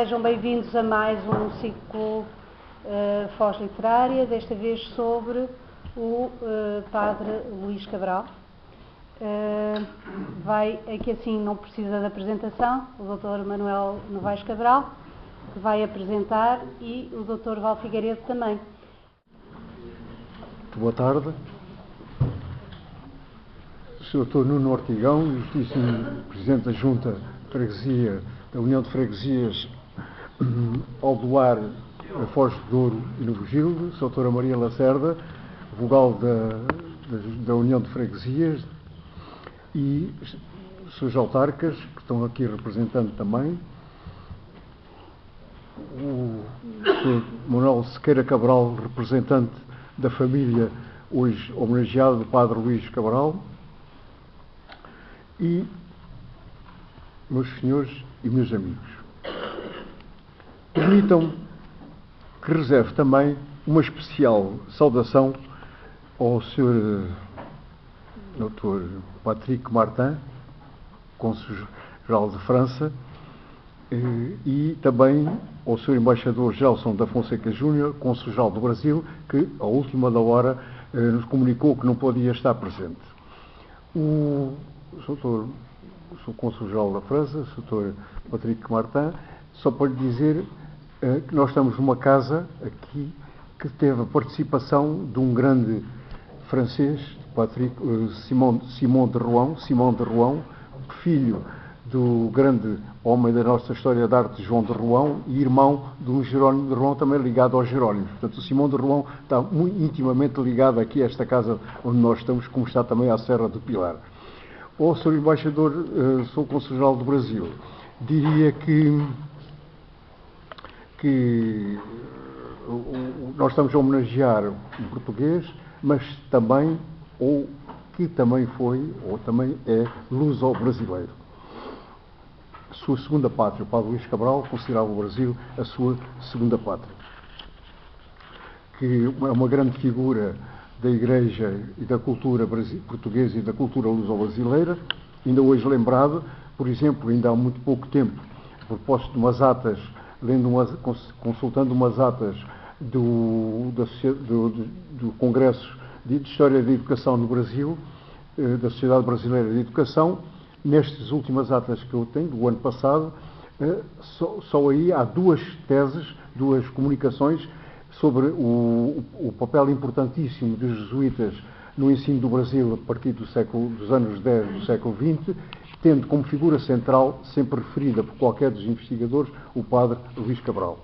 Sejam bem-vindos a mais um ciclo Foz Literária, desta vez sobre o Padre Luís Cabral. Aqui assim não precisa de apresentação, o Dr. Manuel Novaes Cabral, que vai apresentar, e o Dr. Val Figueiredo também. Muito boa tarde. Sr. Dr. Nuno Ortigão, Justíssimo Presidente da Junta de Freguesia, da União de Freguesias Aldoar, Foz de Douro e Novo Gildo, Sra. Doutora Maria Lacerda, vogal da União de Freguesias, e Srs. Autarcas, que estão aqui representando também, o Sr. Manuel Sequeira Cabral, representante da família hoje homenageado do Padre Luís Cabral, e meus senhores e meus amigos. Permitam-me que reserve também uma especial saudação ao Sr. Dr. Patrick Martin, Cônsul-Geral de França, e também ao Sr. Embaixador Gelson da Fonseca Júnior, Cônsul-Geral do Brasil, que, à última da hora, nos comunicou que não podia estar presente. O Sr. Cônsul-Geral da França, o Sr. Patrick Martin, só para lhe dizer que nós estamos numa casa aqui que teve a participação de um grande francês, Simon de Rouen, filho do grande homem da nossa história de arte, João de Rouen, e irmão de um Jerónimo de Rouen, também ligado aos Jerónimos. Portanto, o Simão de Rouen está muito intimamente ligado aqui a esta casa onde nós estamos, como está também à Serra do Pilar. Ao Sr. Embaixador, sou Cônsul-Geral do Brasil, diria que nós estamos a homenagear um português, mas também, ou que também foi, ou também é, luso-brasileiro. A sua segunda pátria, o Padre Luís Cabral, considerava o Brasil a sua segunda pátria. Que é uma grande figura da Igreja e da cultura portuguesa e da cultura luso-brasileira, ainda hoje lembrado, por exemplo, ainda há muito pouco tempo, a propósito de umas atas, consultando umas atas do Congresso de História da Educação no Brasil, da Sociedade Brasileira de Educação, nestas últimas atas que eu tenho, do ano passado, só aí há duas teses, duas comunicações sobre o papel importantíssimo dos jesuítas no ensino do Brasil a partir dos anos 10 do século XX, tendo como figura central, sempre referida por qualquer dos investigadores, o Padre Luís Cabral.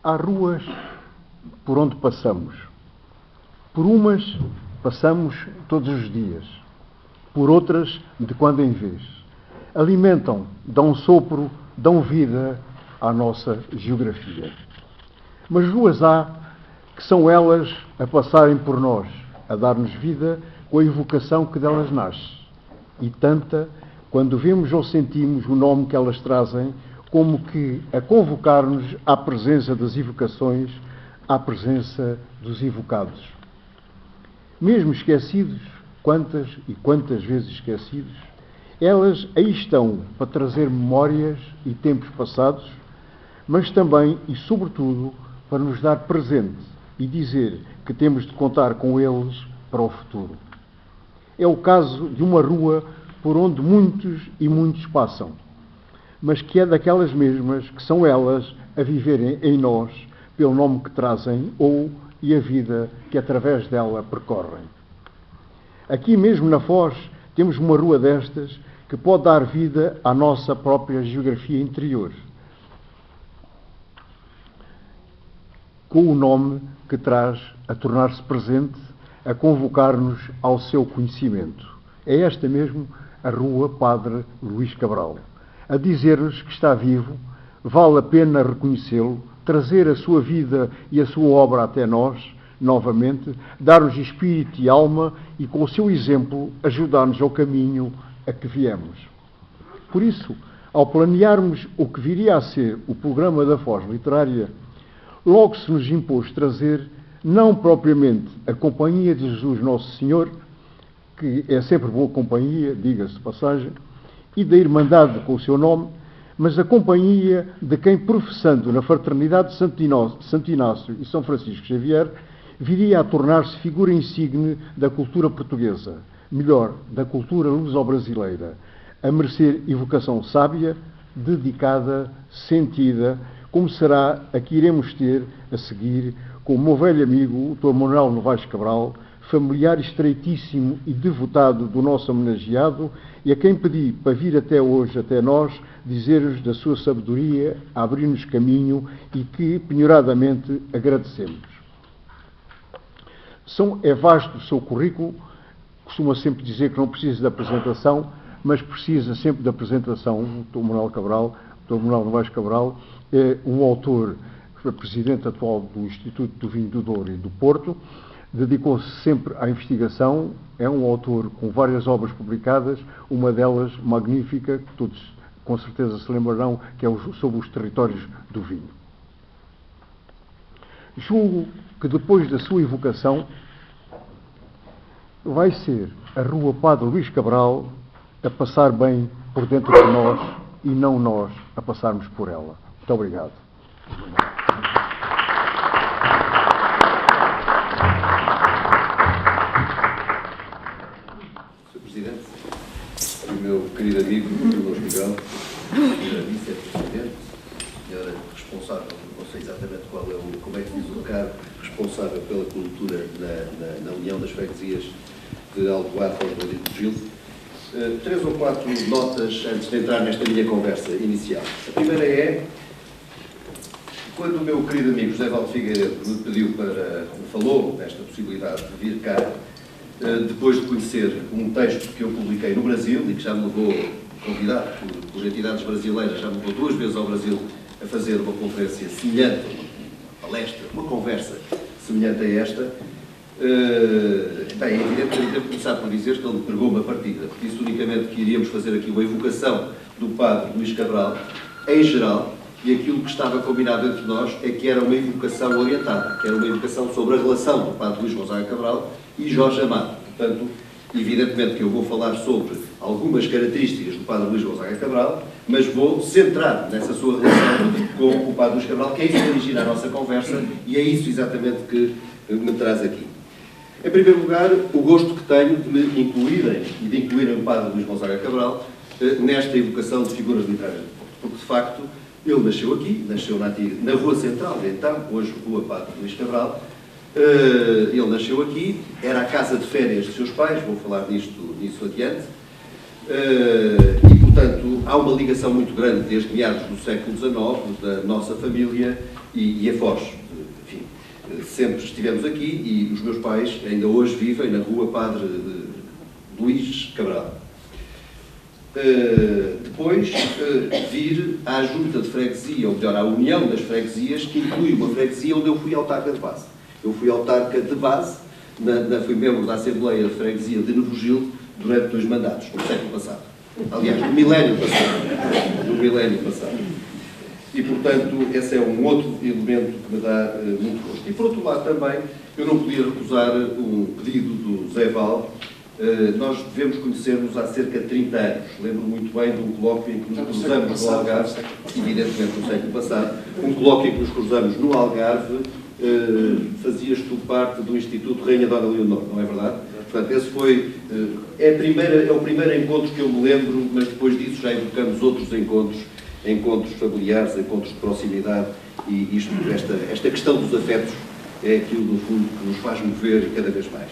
Há ruas por onde passamos. Por umas passamos todos os dias, por outras de quando em vez. Alimentam, dão sopro, dão vida à nossa geografia. Mas ruas há que são elas a passarem por nós, a dar-nos vida com a evocação que delas nasce. E tanta, quando vemos ou sentimos o nome que elas trazem, como que a convocar-nos à presença das evocações, à presença dos evocados. Mesmo esquecidos, quantas e quantas vezes esquecidos, elas aí estão para trazer memórias e tempos passados, mas também e sobretudo para nos dar presente e dizer que temos de contar com eles para o futuro. É o caso de uma rua por onde muitos e muitos passam, mas que é daquelas mesmas que são elas a viverem em nós pelo nome que trazem e a vida que através dela percorrem. Aqui mesmo na Foz temos uma rua destas que pode dar vida à nossa própria geografia interior, com o nome que traz a tornar-se presente, a convocar-nos ao seu conhecimento. É esta mesmo a Rua Padre Luís Cabral, a dizer-nos que está vivo, vale a pena reconhecê-lo, trazer a sua vida e a sua obra até nós, novamente, dar-nos espírito e alma e, com o seu exemplo, ajudar-nos ao caminho a que viemos. Por isso, ao planearmos o que viria a ser o programa da Foz Literária, logo se nos impôs trazer, não propriamente a Companhia de Jesus Nosso Senhor, que é sempre boa companhia, diga-se de passagem, e da Irmandade com o seu nome, mas a companhia de quem, professando na fraternidade de Santo Inácio e São Francisco Xavier, viria a tornar-se figura insigne da cultura portuguesa, melhor, da cultura luso-brasileira, a merecer evocação sábia, dedicada, sentida, como será a que iremos ter a seguir com o meu velho amigo, o Dr. Manuel Novaes Cabral, familiar estreitíssimo e devotado do nosso homenageado, e a quem pedi para vir até hoje, até nós, dizer-nos da sua sabedoria, abrir-nos caminho e que, penhoradamente, agradecemos. É vasto o seu currículo, costuma sempre dizer que não precisa de apresentação, mas precisa sempre de apresentação. O Dr. Manuel Cabral, o Dr. Manuel Novaes Cabral, é um autor, foi presidente atual do Instituto do Vinho do Douro e do Porto, dedicou-se sempre à investigação, é um autor com várias obras publicadas, uma delas magnífica, que todos com certeza se lembrarão, que é sobre os territórios do vinho. Julgo que depois da sua evocação vai ser a Rua Padre Luís Cabral a passar bem por dentro de nós e não nós a passarmos por ela. Muito obrigado. Sr. Presidente, o meu querido amigo, o Dr. Luís Miguel, senhora Vice-Presidente, senhora responsável, não sei exatamente como é que diz o cargo, responsável pela cultura na União das Freguesias de Alcoar, Alcoar e Gil. 3 ou 4 notas antes de entrar nesta minha conversa inicial. A primeira é, quando o meu querido amigo José Valdo Figueiredo me falou desta possibilidade de vir cá, depois de conhecer um texto que eu publiquei no Brasil e que já me levou, convidado por entidades brasileiras, já me levou 2 vezes ao Brasil a fazer uma conferência semelhante, uma palestra, uma conversa semelhante a esta, bem, é evidente que eu devo começar por dizer que ele pregou uma partida, porque disse unicamente que iríamos fazer aqui uma evocação do padre Luís Cabral, em geral, e aquilo que estava combinado entre nós é que era uma evocação orientada, que era uma evocação sobre a relação do padre Luís Gonzaga Cabral e Jorge Amado. Portanto, evidentemente que eu vou falar sobre algumas características do padre Luís Gonzaga Cabral, mas vou centrar nessa sua relação com o padre Luís Cabral, que é isso que origina a nossa conversa e é isso exatamente que me traz aqui. Em primeiro lugar, o gosto que tenho de me incluírem e de incluírem o padre Luís Gonzaga Cabral nesta evocação de figuras literárias do Porto, porque de facto ele nasceu aqui, nasceu na Rua Central, então, hoje Rua Padre Luís Cabral. Ele nasceu aqui, era a casa de férias de seus pais, vou falar nisso adiante, e portanto há uma ligação muito grande desde meados do século XIX da nossa família e a Foz. Enfim, sempre estivemos aqui e os meus pais ainda hoje vivem na Rua Padre Luís Cabral. Depois vir à Junta de Freguesia, ou melhor, à União das Freguesias, que inclui uma freguesia onde eu fui autarca de base. Eu fui autarca de base, fui membro da Assembleia de Freguesia de Novo Gil durante 2 mandatos, no século passado. Aliás, no milénio passado. E, portanto, esse é um outro elemento que me dá muito gosto. E, por outro lado, também, eu não podia recusar um pedido do Zé Val. Nós devemos conhecer-nos há cerca de 30 anos. Lembro muito bem de um colóquio em que nos cruzamos no Algarve, evidentemente no século passado, um colóquio em que nos cruzamos no Algarve, fazias tu parte do Instituto Rainha Dona Leonor, não é verdade? Portanto, esse foi, é o primeiro encontro que eu me lembro, mas depois disso já evocamos outros encontros familiares, encontros de proximidade, e esta questão dos afetos é aquilo, no fundo, que nos faz mover cada vez mais.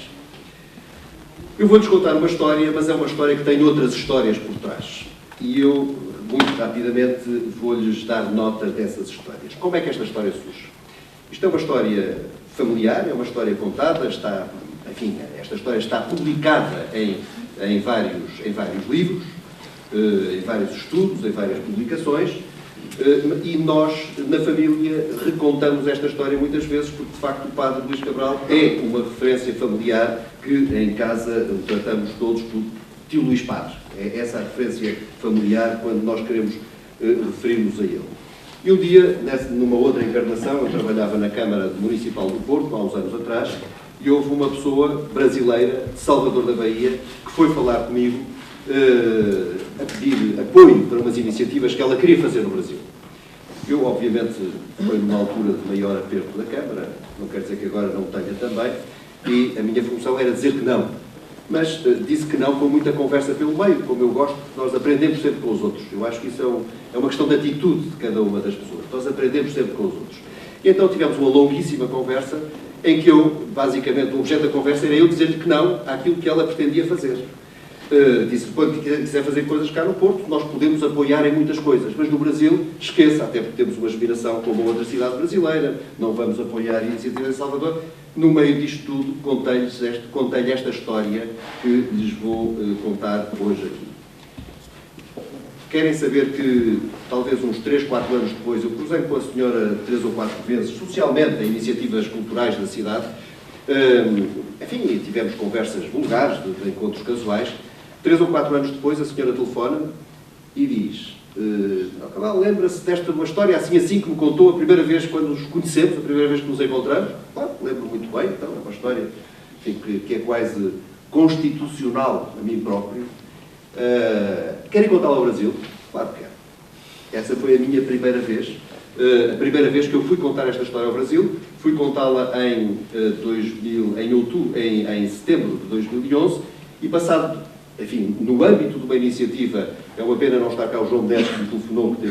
Eu vou-lhes contar uma história, mas é uma história que tem outras histórias por trás. E eu, muito rapidamente, vou-lhes dar nota dessas histórias. Como é que esta história surge? Isto é uma história familiar, é uma história contada, esta história está publicada em vários livros, em vários estudos, em várias publicações, e nós, na família, recontamos esta história muitas vezes, porque, de facto, o padre Luís Cabral é uma referência familiar que, em casa, tratamos todos por tio Luís Padre. É essa a referência familiar quando nós queremos referir-nos a ele. E um dia, numa outra encarnação, eu trabalhava na Câmara Municipal do Porto, há uns anos atrás, e houve uma pessoa brasileira, de Salvador da Bahia, que foi falar comigo a pedir apoio para umas iniciativas que ela queria fazer no Brasil. Eu, obviamente, foi numa altura de maior aperto da Câmara, não quer dizer que agora não tenha também, e a minha função era dizer que não. Mas disse que não com muita conversa pelo meio, como eu gosto, nós aprendemos sempre com os outros. Eu acho que isso é uma questão de atitude de cada uma das pessoas. Nós aprendemos sempre com os outros. E então tivemos uma longuíssima conversa, em que eu, basicamente, o objeto da conversa era eu dizer-lhe que não àquilo que ela pretendia fazer. Disse, quando quiser fazer coisas cá no Porto, nós podemos apoiar em muitas coisas, mas no Brasil, esqueça, até porque temos uma admiração como outra cidade brasileira, não vamos apoiar iniciativas em Salvador. No meio disto tudo, contei-lhe esta história que lhes vou contar hoje aqui. Querem saber que, talvez uns 3, 4 anos depois, eu cruzei com a senhora 3 ou 4 vezes, socialmente, em iniciativas culturais da cidade. Enfim, tivemos conversas vulgares, de encontros casuais. 3 ou 4 anos depois, a senhora telefona-me e diz: Cabral, lembra-se desta uma história assim que me contou a primeira vez quando nos conhecemos, a primeira vez que nos encontramos? Claro, lembro muito bem, então, é uma história, enfim, que é quase constitucional a mim próprio. Querem contá-la ao Brasil? Claro que quero. Essa foi a minha primeira vez. A primeira vez que eu fui contar esta história ao Brasil, fui contá-la em setembro de 2011, e passado, enfim, no âmbito de uma iniciativa, é uma pena não estar cá o João Mendes, que me telefonou, que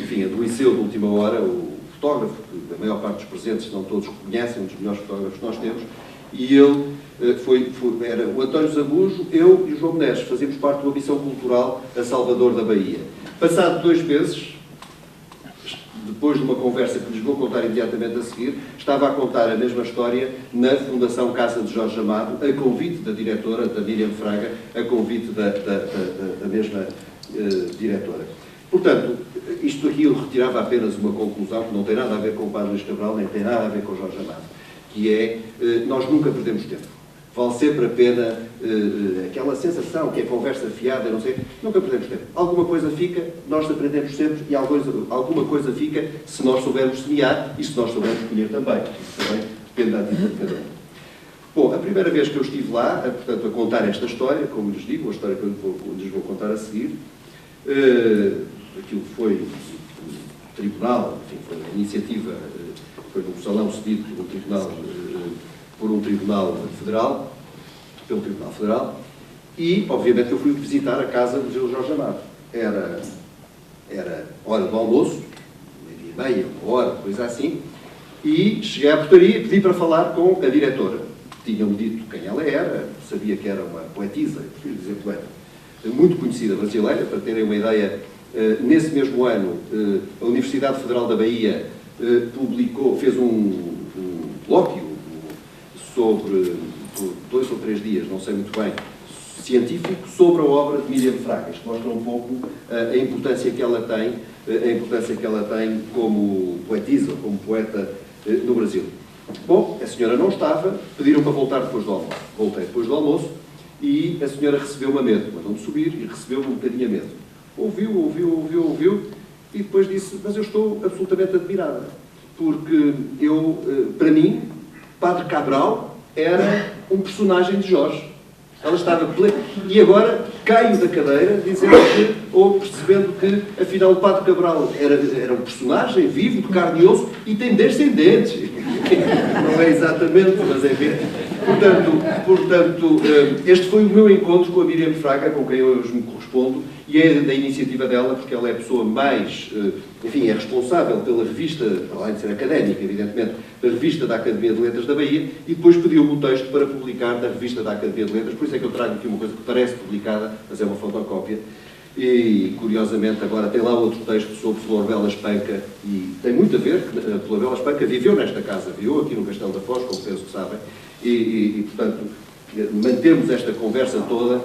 teve adoeceu de última hora, o fotógrafo, que a maior parte dos presentes, não todos conhecem, um dos melhores fotógrafos que nós temos, e ele era o António Zambujo, eu e o João Mendes, fazíamos parte de uma missão cultural a Salvador da Bahia. Passado 2 meses, depois de uma conversa que lhes vou contar imediatamente a seguir, estava a contar a mesma história na Fundação Casa de Jorge Amado, a convite da diretora, da Miriam Fraga, a convite da mesma diretora. Portanto, isto aqui eu retirava apenas uma conclusão que não tem nada a ver com o Padre Luís Cabral, nem tem nada a ver com o Jorge Amado, que é, nós nunca perdemos tempo. Vale sempre a pena aquela sensação que é conversa fiada, não sei, nunca perdemos tempo. Alguma coisa fica, nós aprendemos sempre, e alguma coisa fica se nós soubermos semear e se nós soubermos colher também. Isso também depende da atitude de cada um. Bom, a primeira vez que eu estive lá, portanto, a contar esta história, como lhes digo, a história que eu lhes vou contar a seguir, aquilo foi o tribunal, enfim, foi uma iniciativa, foi num salão cedido por um tribunal federal, pelo Tribunal Federal, e, obviamente, eu fui visitar a casa do Museu Jorge Amado. Era hora do almoço, 12h30, 1h, coisa assim, e cheguei à portaria e pedi para falar com a diretora. Tinham-me dito quem ela era, sabia que era uma poetisa, eu prefiro dizer poeta, muito conhecida brasileira, para terem uma ideia. Nesse mesmo ano, a Universidade Federal da Bahia fez um colóquio sobre 2 ou 3 dias, não sei muito bem, científico, sobre a obra de Miriam Fraga. Isto mostra um pouco a importância que ela tem como poetisa, como poeta no Brasil. Bom, a senhora não estava, pediram para voltar depois do almoço. Voltei depois do almoço e a senhora recebeu-me a medo. Mandou-me subir e recebeu-me um bocadinho a medo. Ouviu, e depois disse, mas eu estou absolutamente admirada, porque para mim, Padre Cabral era um personagem de Jorge. Ela estava plena. E agora caio da cadeira, percebendo que, afinal, o Padre Cabral era um personagem vivo, de carne e osso, e tem descendentes. Não é exatamente, mas é ver. Portanto, este foi o meu encontro com a Miriam Fraga, com quem eu hoje me correspondo, e é da iniciativa dela, porque ela é a pessoa mais, enfim, é responsável pela revista, além de ser académica, evidentemente, da revista da Academia de Letras da Bahia, e depois pediu-me o texto para publicar da revista da Academia de Letras, por isso é que eu trago aqui uma coisa que parece publicada, mas é uma fotocópia, e, curiosamente, agora tem lá outro texto sobre Flor Bela Espanca, e tem muito a ver, que a Flor Bela Espanca viveu nesta casa, viveu aqui no Castelo da Foz, como penso que sabem, e portanto, mantemos esta conversa toda,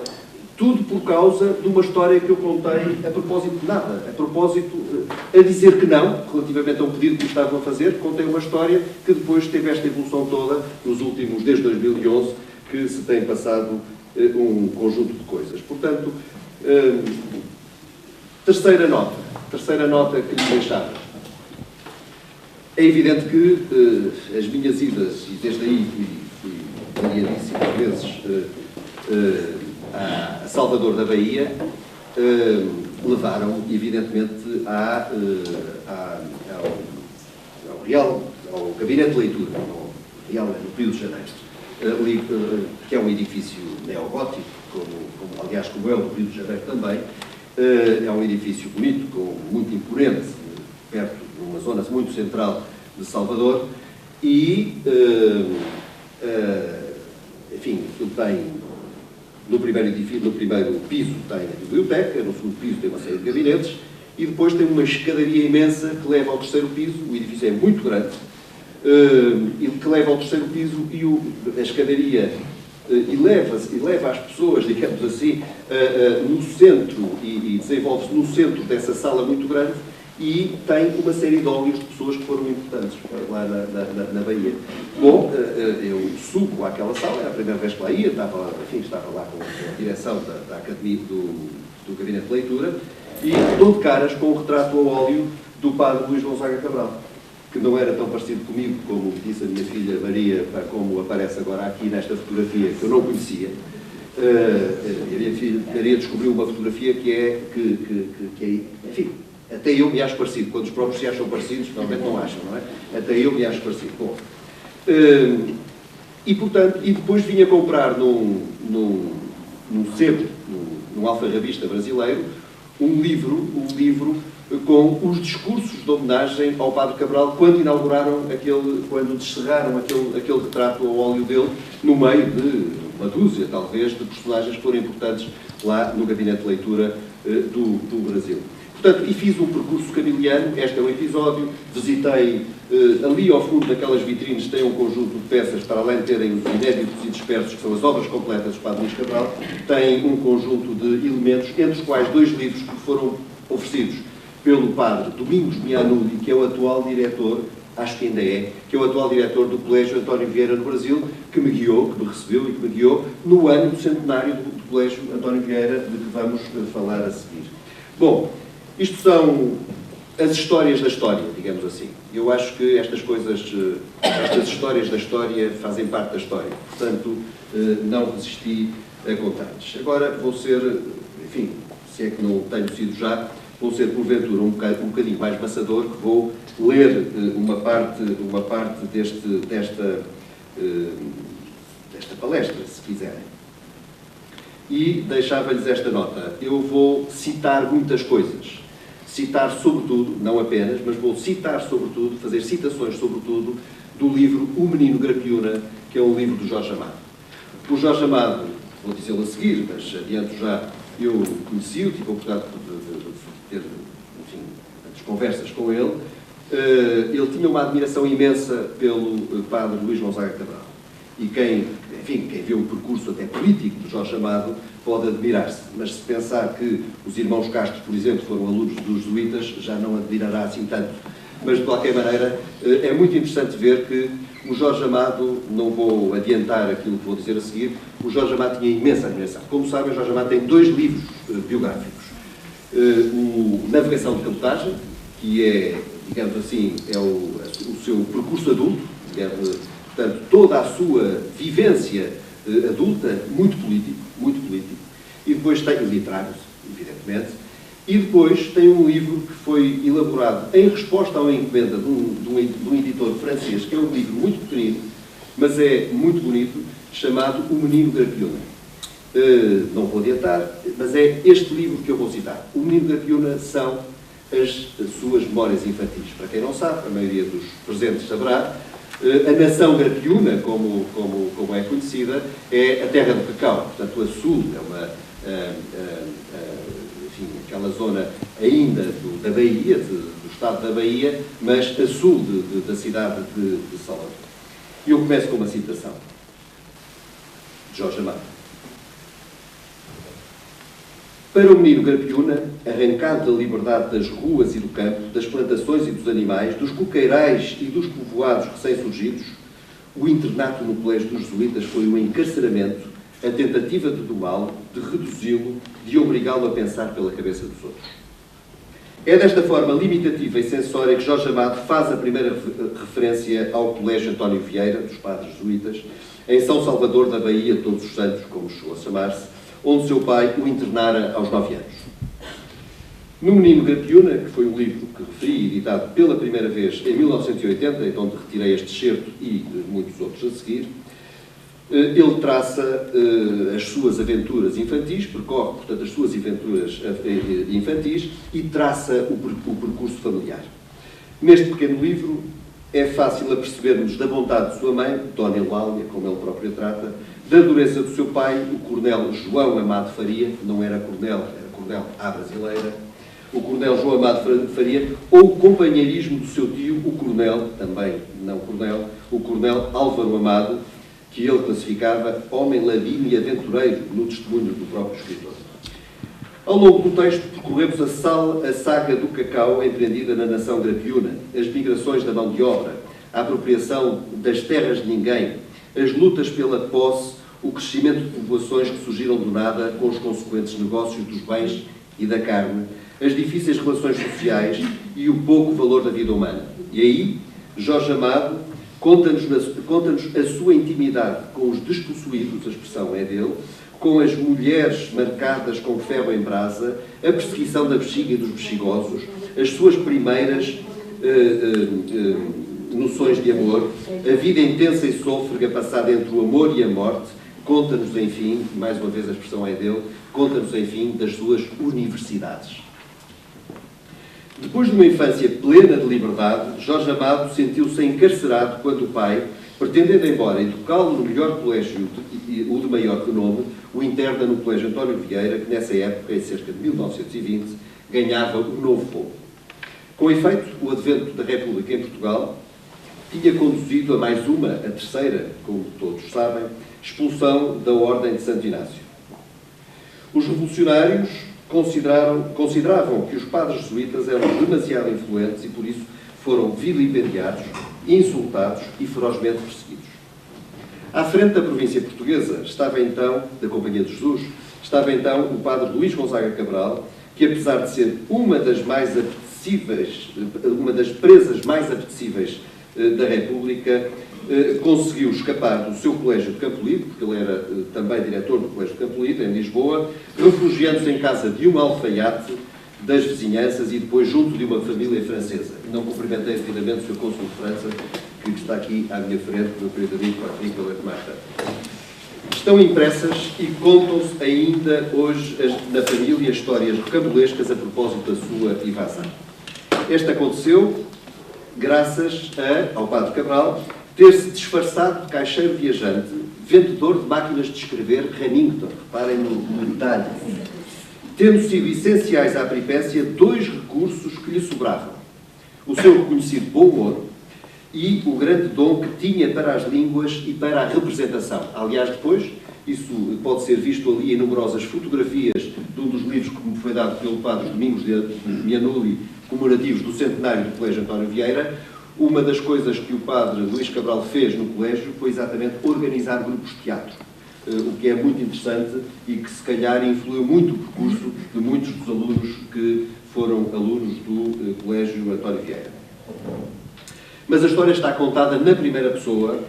tudo por causa de uma história que eu contei a propósito de nada, a dizer que não, relativamente a um pedido que me estavam a fazer. Contei uma história que depois teve esta evolução toda, desde 2011, que se tem passado um conjunto de coisas. Portanto, terceira nota que lhe deixava. É evidente que as minhas idas, e desde aí fui variadíssimas vezes a Salvador da Bahia, levaram, evidentemente, ao Gabinete de Leitura, Real, no Rio de Janeiro, que é um edifício neogótico, aliás, como é o do Rio de Janeiro também. É um edifício bonito, muito imponente, perto de uma zona muito central de Salvador, e, enfim, tem, no primeiro piso tem a biblioteca, no segundo piso tem uma série de gabinetes, e depois tem uma escadaria imensa que leva ao terceiro piso. O edifício é muito grande, que leva ao terceiro piso, e a escadaria leva as pessoas, digamos assim, no centro, e desenvolve-se no centro dessa sala muito grande, e tem uma série de óleos de pessoas que foram importantes lá na Bahia. Bom, eu subo àquela sala, é a primeira vez que lá ia, estava lá com a direção da Academia do Gabinete de Leitura, e dou de caras com o retrato ao óleo do padre Luís Gonzaga Cabral, que não era tão parecido comigo, como disse a minha filha Maria, como aparece agora aqui nesta fotografia, que eu não conhecia. A minha filha Maria descobriu uma fotografia que é, enfim, até eu me acho parecido. Quando os próprios se acham parecidos, realmente não acham, não é? Até eu me acho parecido. Bom, e, portanto, e depois vinha comprar num sebo, num alfarrabista brasileiro, um livro com os discursos de homenagem ao Padre Cabral quando quando descerraram aquele retrato ao óleo dele, no meio de uma dúzia, talvez, de personagens que foram importantes lá no Gabinete de Leitura do Brasil. Portanto, e fiz um percurso camiliano. Este é um episódio. Visitei, ali ao fundo daquelas vitrines tem um conjunto de peças, para além de terem os inéditos e dispersos, que são as obras completas do Padre Luís Cabral, tem um conjunto de elementos, entre os quais 2 livros que foram oferecidos pelo Padre Domingos Mianulli, que é o atual diretor, acho que ainda é, que é o atual diretor do Colégio António Vieira no Brasil, que me recebeu e que me guiou no ano do centenário do Colégio António Vieira, de que vamos falar a seguir. Bom, isto são as histórias da história, digamos assim. Eu acho que estas histórias da história fazem parte da história. Portanto, não resisti a contar-lhes. Agora vou ser, enfim, se é que não tenho sido já, vou ser porventura um bocadinho mais maçador, que vou ler uma parte desta palestra, se quiserem. E deixava-lhes esta nota. Eu vou citar muitas coisas. Citar sobretudo, não apenas, mas vou citar sobretudo, fazer citações sobretudo, do livro O Menino Grapiúna, que é um livro do Jorge Amado. O Jorge Amado, vou dizê-lo a seguir, mas adianto já, eu conheci-o, tive a oportunidade de ter, enfim, muitas conversas com ele. Ele tinha uma admiração imensa pelo padre Luís Gonzaga Cabral. E quem viu o percurso até político do Jorge Amado pode admirar-se. Mas se pensar que os irmãos Castro, por exemplo, foram alunos dos jesuítas, já não admirará assim tanto. Mas, de qualquer maneira, é muito interessante ver que o Jorge Amado, não vou adiantar aquilo que vou dizer a seguir, o Jorge Amado tinha imensa admiração. Como sabem, o Jorge Amado tem 2 livros biográficos. O Navegação de Cabotagem, que é, digamos assim, é o seu percurso adulto, digamos, portanto, toda a sua vivência adulta, muito político, e depois tem literários, evidentemente, e depois tem um livro que foi elaborado em resposta a uma encomenda de um editor francês, que é um livro muito pequenino, mas é muito bonito, chamado O Menino Grapiúna. Não vou adiantar, mas é este livro que eu vou citar. O Menino Grapiúna são as suas memórias infantis. Para quem não sabe, a maioria dos presentes saberá, a nação Grapiúna, como é conhecida, é a terra do cacau. Portanto, a sul é enfim, aquela zona ainda da Bahia, do estado da Bahia, mas a sul da cidade de Salvador. E eu começo com uma citação de Jorge Amado. Para o menino Grapiúna, arrancado da liberdade das ruas e do campo, das plantações e dos animais, dos coqueirais e dos povoados recém-surgidos, o internato no colégio dos jesuítas foi um encarceramento, a tentativa de domá-lo, de reduzi-lo, de obrigá-lo a pensar pela cabeça dos outros. É desta forma limitativa e censória que Jorge Amado faz a primeira referência ao colégio António Vieira, dos padres jesuítas, em São Salvador da Bahia, Todos os Santos, como chegou a chamar-se, onde seu pai o internara aos 9 anos. No Menino Grapiúna, que foi um livro que referi, editado pela primeira vez em 1980, então onde retirei este excerto e muitos outros a seguir, ele traça as suas aventuras infantis, percorre, portanto, as suas aventuras infantis e traça o percurso familiar. Neste pequeno livro é fácil aperceber-nos da bondade de sua mãe, Dona Eulália, como ele próprio trata, da dureza do seu pai, o coronel João Amado Faria, não era coronel, era coronel à brasileira, o coronel João Amado Faria, ou o companheirismo do seu tio, o coronel, também não coronel, o coronel Álvaro Amado, que ele classificava homem ladino e aventureiro, no testemunho do próprio escritor. Ao longo do texto, percorremos a saga do cacau empreendida na nação grapiúna, as migrações da mão de obra, a apropriação das terras de ninguém, as lutas pela posse, o crescimento de populações que surgiram do nada com os consequentes negócios dos bens e da carne, as difíceis relações sociais e o pouco valor da vida humana. E aí, Jorge Amado conta-nos a sua intimidade com os despossuídos, a expressão é dele, com as mulheres marcadas com ferro em brasa, a perseguição da bexiga e dos bexigosos, as suas primeiras noções de amor, a vida intensa e sôfrega passada entre o amor e a morte, conta-nos, enfim, mais uma vez a expressão é dele, conta-nos, enfim, das suas universidades. Depois de uma infância plena de liberdade, Jorge Amado sentiu-se encarcerado quando o pai, pretendendo embora educá-lo no melhor colégio, o de maior renome, o interna no Colégio António Vieira, que nessa época, em cerca de 1920, ganhava um novo fogo. Com efeito, o advento da República em Portugal tinha conduzido a mais uma, a terceira, como todos sabem, expulsão da Ordem de Santo Inácio. Os revolucionários consideravam que os padres jesuítas eram demasiado influentes e, por isso, foram vilipendiados, insultados e ferozmente perseguidos. À frente da província portuguesa estava então, da Companhia de Jesus, estava então o padre Luís Gonzaga Cabral, que apesar de ser uma das presas mais apetecíveis da República, conseguiu escapar do seu colégio de Campolide, porque ele era também diretor do colégio de Campolide, em Lisboa, refugiando-se em casa de um alfaiate das vizinhanças e depois junto de uma família francesa. Não cumprimentei devidamente o Sr. Cônsul de França, que está aqui à minha frente, meu querido amigo, para ler mais tarde. Estão impressas e contam-se ainda hoje na família histórias rocambolescas a propósito da sua evasão. Esta aconteceu graças ao padre Cabral ter-se disfarçado de caixeiro viajante, vendedor de máquinas de escrever Remington, reparem no detalhe, tendo sido essenciais à peripécia dois recursos que lhe sobravam: o seu reconhecido bom humor e o grande dom que tinha para as línguas e para a representação. Aliás, depois, isso pode ser visto ali em numerosas fotografias de um dos livros que me foi dado pelo padre Domingos de Mianuli, comemorativos do centenário do Colégio António Vieira. Uma das coisas que o padre Luís Cabral fez no colégio foi exatamente organizar grupos de teatro, o que é muito interessante e que se calhar influiu muito o percurso de muitos dos alunos que foram alunos do Colégio António Vieira. Mas a história está contada na primeira pessoa,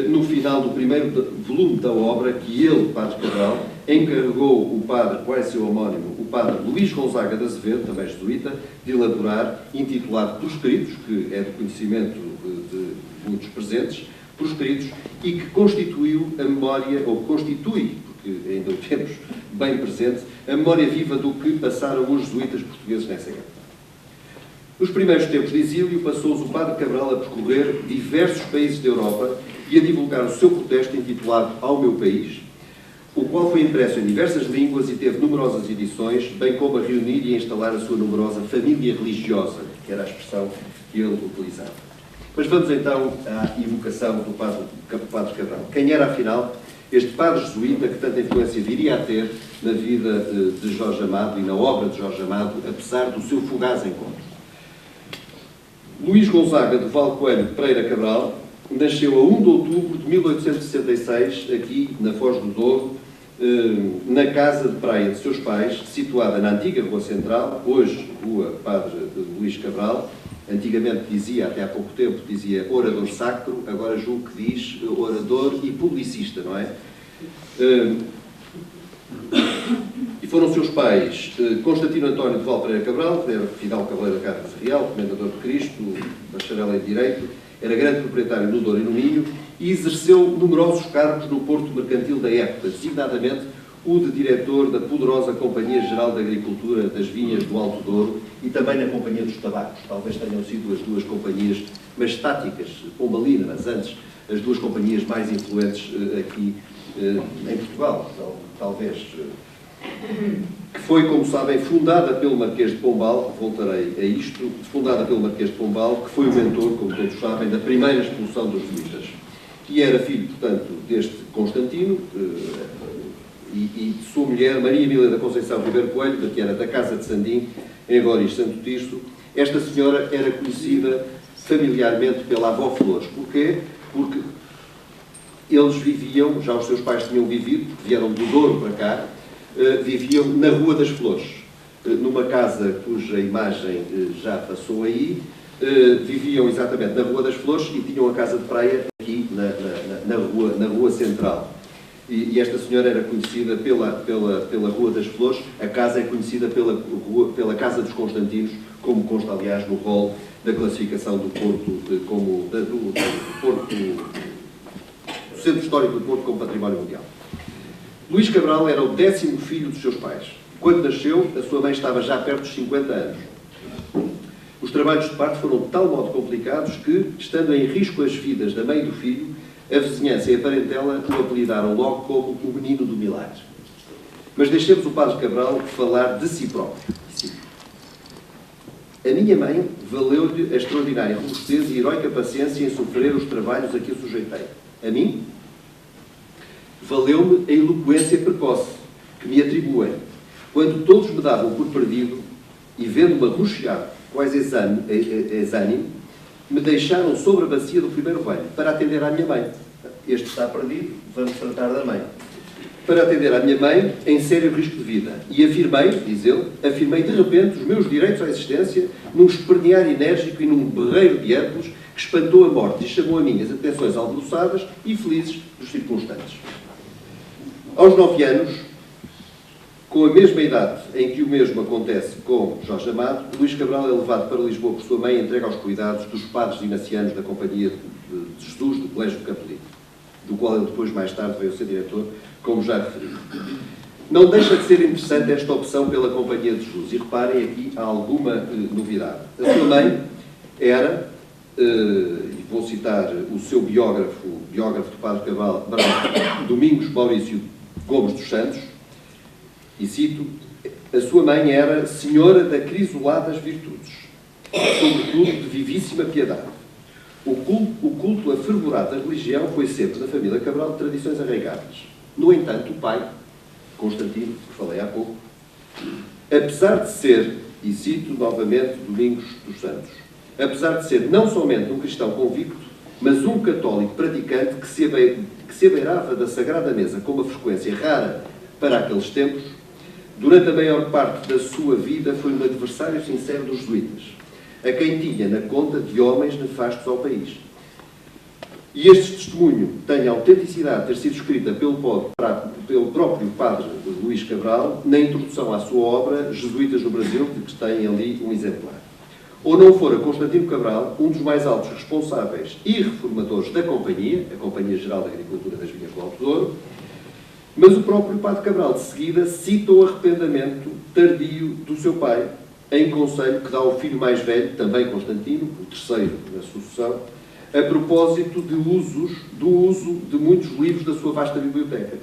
no final do primeiro volume da obra, que ele, padre Cabral, encarregou o padre, qual é seu homónimo, o padre Luís Gonzaga de Azevedo, também jesuíta, de elaborar, intitulado Proscritos, que é do conhecimento de muitos presentes, Proscritos, e que constituiu a memória, ou constitui, porque ainda o temos bem presente, a memória viva do que passaram os jesuítas portugueses nessa época. Nos primeiros tempos de exílio, passou-se o padre Cabral a percorrer diversos países da Europa e a divulgar o seu protesto intitulado Ao Meu País, o qual foi impresso em diversas línguas e teve numerosas edições, bem como a reunir e a instalar a sua numerosa família religiosa, que era a expressão que ele utilizava. Mas vamos então à evocação do padre Cabral. Quem era, afinal, este padre jesuíta que tanta influência viria a ter na vida de Jorge Amado e na obra de Jorge Amado, apesar do seu fugaz encontro? Luís Gonzaga de Valcoelho Pereira Cabral nasceu a 1 de outubro de 1866, aqui na Foz do Douro, na casa de praia de seus pais, situada na antiga Rua Central, hoje Rua Padre Luís Cabral. Antigamente dizia, até há pouco tempo, dizia orador sacro, agora julgo que diz orador e publicista, não é? Foram seus pais Constantino António de Val Pereira Cabral, que era Fidalgo Cavaleiro da Casa Real, Comendador de Cristo, bacharel em Direito, era grande proprietário no Douro e no Minho e exerceu numerosos cargos no Porto Mercantil da época, designadamente o de diretor da poderosa Companhia Geral de Agricultura das Vinhas do Alto Douro e também na Companhia dos Tabacos. Talvez tenham sido as duas companhias estáticas, Pombalina, mas antes as duas companhias mais influentes aqui em Portugal, talvez, que foi, como sabem, fundada pelo Marquês de Pombal, voltarei a isto, fundada pelo Marquês de Pombal, que foi o mentor, como todos sabem, da primeira expulsão dos jesuítas. E era filho, portanto, deste Constantino e de sua mulher, Maria Emília da Conceição Ribeiro Coelho, que era da Casa de Sandim, em Góris Santo Tirso. Esta senhora era conhecida familiarmente pela avó Flores. Porquê? Porque eles viviam, já os seus pais tinham vivido, porque vieram do Douro para cá, viviam na Rua das Flores, numa casa cuja imagem já passou aí, viviam exatamente na Rua das Flores e tinham a casa de praia aqui na rua central. E esta senhora era conhecida pela Rua das Flores. A casa é conhecida pela Casa dos Constantinos, como consta, aliás, no rol da classificação do Porto, como do Centro Histórico do Porto como Património Mundial. Luís Cabral era o 10º filho dos seus pais. Quando nasceu, a sua mãe estava já perto dos 50 anos. Os trabalhos de parto foram de tal modo complicados que, estando em risco as vidas da mãe e do filho, a vizinhança e a parentela o apelidaram logo como o menino do milagre. Mas deixemos o padre Cabral falar de si próprio. A minha mãe valeu-lhe a extraordinária robustez e heroica paciência em sofrer os trabalhos a que a sujeitei. A mim, valeu-me a eloquência precoce que me atribuem, quando todos me davam por perdido e vendo-me arroxeado, quase exânime, me deixaram sobre a bacia do primeiro banho para atender à minha mãe. Este está perdido, vamos tratar da mãe. Para atender à minha mãe, em sério risco de vida. E afirmei, diz ele, de repente os meus direitos à existência num espernear enérgico e num berreiro de ângulos que espantou a morte e chamou a mim as atenções alvoroçadas e felizes dos circunstantes. Aos 9 anos, com a mesma idade em que o mesmo acontece com Jorge Amado, Luís Cabral é levado para Lisboa por sua mãe e entregue aos cuidados dos padres inacianos da Companhia de Jesus do Colégio Capelino, do qual ele depois, mais tarde, veio a ser diretor, como já referi. Não deixa de ser interessante esta opção pela Companhia de Jesus. E reparem, aqui há alguma novidade. A sua mãe era, e vou citar o seu biógrafo do padre Cabral, Domingos Maurício Gomes dos Santos, e cito, a sua mãe era senhora da crisolada das virtudes, sobretudo de vivíssima piedade. O culto afervorado da religião foi sempre, na família Cabral, de tradições arraigadas. No entanto, o pai, Constantino, que falei há pouco, apesar de ser, e cito novamente Domingos dos Santos, apesar de ser não somente um cristão convicto, mas um católico praticante que se abeirava da Sagrada Mesa com uma frequência rara para aqueles tempos, durante a maior parte da sua vida foi um adversário sincero dos jesuítas, a quem tinha na conta de homens nefastos ao país. E este testemunho tem a autenticidade de ter sido escrita pelo próprio padre Luís Cabral na introdução à sua obra Jesuítas no Brasil, que tem ali um exemplar. Ou não fora Constantino Cabral um dos mais altos responsáveis e reformadores da Companhia, a Companhia Geral de Agricultura das Vinhas do Alto Douro, mas o próprio padre Cabral, de seguida, cita o arrependimento tardio do seu pai, em conselho que dá ao filho mais velho, também Constantino, o terceiro na sucessão, a propósito do uso de muitos livros da sua vasta biblioteca.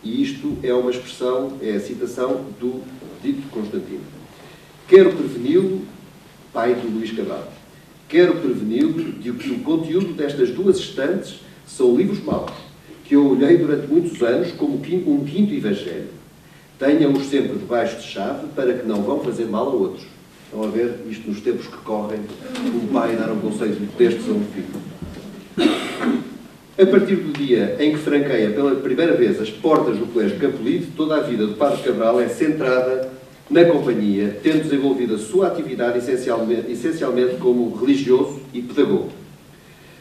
E isto é uma expressão, é a citação do dito Constantino. Quero preveni-lo, pai de Luís Cabral, quero preveni-lo de que o conteúdo destas duas estantes são livros maus, que eu olhei durante muitos anos como um quinto evangelho. Tenham-os sempre debaixo de chave para que não vão fazer mal a outros. Estão a ver isto nos tempos que correm, um pai dar um conselho de textos a um filho. A partir do dia em que franqueia pela primeira vez as portas do Colégio Capelino, toda a vida do padre Cabral é centrada na Companhia, tendo desenvolvido a sua atividade essencialmente como religioso e pedagogo.